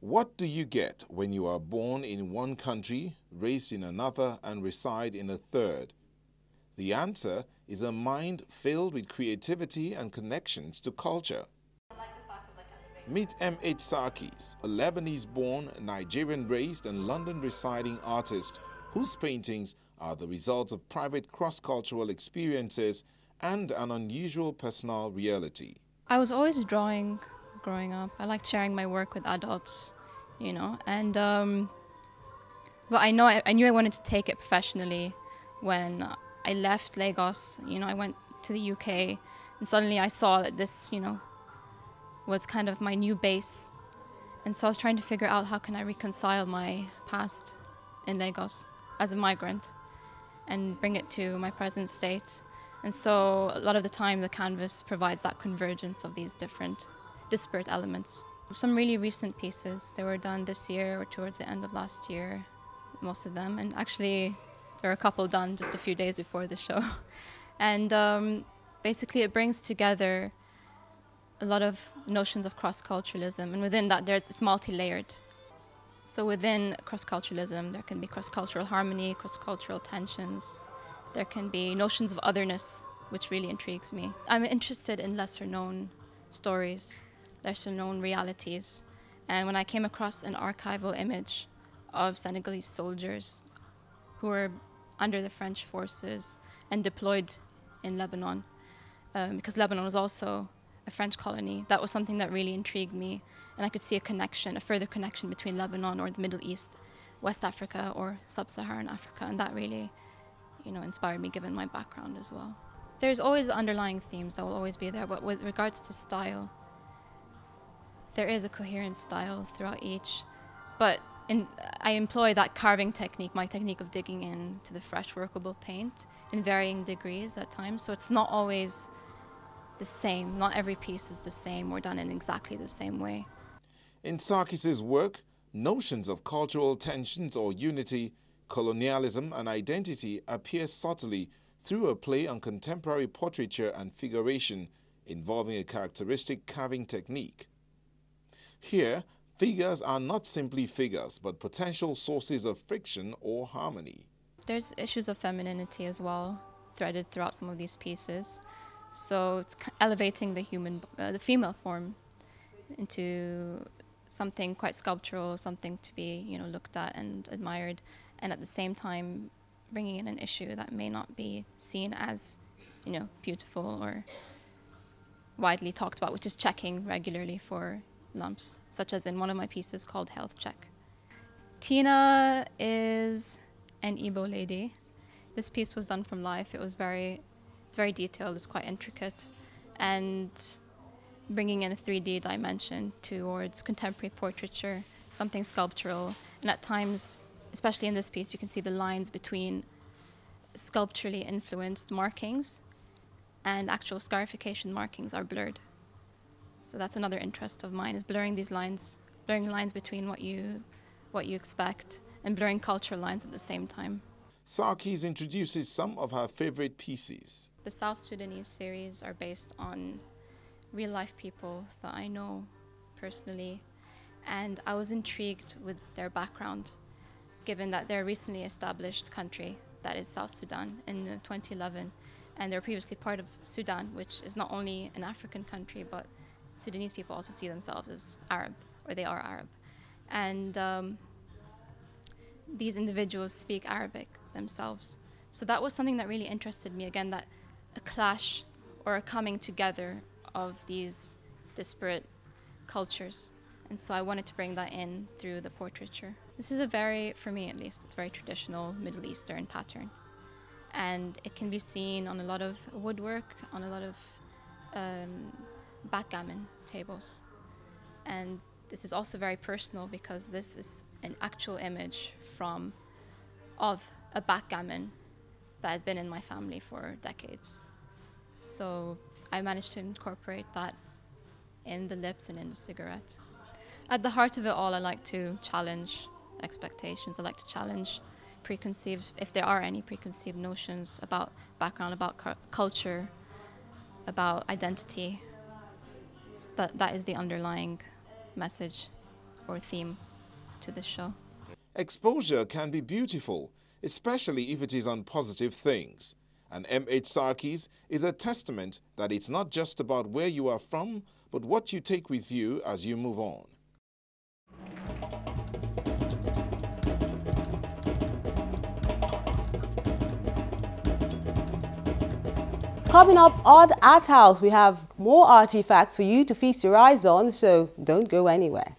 What do you get when you are born in one country, raised in another, and reside in a third? The answer is a mind filled with creativity and connections to culture. Meet M.H. Sarkis, a Lebanese-born, Nigerian-raised, and London-residing artist whose paintings are the result of private cross-cultural experiences and an unusual personal reality. I was always drawing growing up. I liked sharing my work with adults, and but I knew I wanted to take it professionally when I left Lagos. I went to the UK, and suddenly I saw that this, was kind of my new base. And so I was trying to figure out how can I reconcile my past in Lagos as a migrant and bring it to my present state. And so a lot of the time the canvas provides that convergence of these different disparate elements. Some really recent pieces, they were done this year or towards the end of last year, most of them. And actually there are a couple done just a few days before the show. And basically it brings together a lot of notions of cross-culturalism, and within that it's multi-layered. So within cross-culturalism there can be cross-cultural harmony, cross-cultural tensions. There can be notions of otherness, which really intrigues me. I'm interested in lesser-known stories, lesser-known realities. And when I came across an archival image of Senegalese soldiers who were under the French forces and deployed in Lebanon, because Lebanon was also a French colony, that was something that really intrigued me. And I could see a further connection between Lebanon or the Middle East, West Africa or Sub-Saharan Africa, and that really inspired me given my background as well. There's always underlying themes that will always be there, but with regards to style, there is a coherent style throughout each, but I employ that carving technique, my technique of digging into the fresh workable paint in varying degrees at times, so it's not always the same. Not every piece is the same or done in exactly the same way. In Sarkis's work, notions of cultural tensions or unity, colonialism and identity appear subtly through a play on contemporary portraiture and figuration involving a characteristic carving technique. Here, figures are not simply figures, but potential sources of friction or harmony. There's issues of femininity as well, threaded throughout some of these pieces. So it's elevating the female form into something quite sculptural, something to be, looked at and admired, and at the same time bringing in an issue that may not be seen as, beautiful or widely talked about, which is checking regularly for lumps, such as in one of my pieces called Health Check. Tina is an Igbo lady. This piece was done from life. It's very detailed, it's quite intricate, and bringing in a 3D dimension towards contemporary portraiture, something sculptural. And at times, especially in this piece, you can see the lines between sculpturally influenced markings and actual scarification markings are blurred. So that's another interest of mine, is blurring these lines, blurring lines between what you expect and blurring cultural lines at the same time. Sarkis introduces some of her favorite pieces. The South Sudanese series are based on real-life people that I know personally, and I was intrigued with their background, given that they're a recently established country, that is South Sudan, in 2011, and they're previously part of Sudan, which is not only an African country, but Sudanese people also see themselves as Arab, or they are Arab. And these individuals speak Arabic themselves. So that was something that really interested me, again, that a clash or a coming together of these disparate cultures. And so I wanted to bring that in through the portraiture. This is for me at least, it's very traditional Middle Eastern pattern. And it can be seen on a lot of woodwork, on a lot of backgammon tables. And this is also very personal because this is an actual image of a backgammon that has been in my family for decades. So I managed to incorporate that in the lips and in the cigarette. At the heart of it all, I like to challenge expectations. I like to challenge if there are any preconceived notions about background, about culture, about identity. That is the underlying message or theme to this show. Exposure can be beautiful, especially if it is on positive things. And M.H. Sarkis is a testament that it's not just about where you are from, but what you take with you as you move on. Coming up on Arthouse, we have more artifacts for you to feast your eyes on, so don't go anywhere.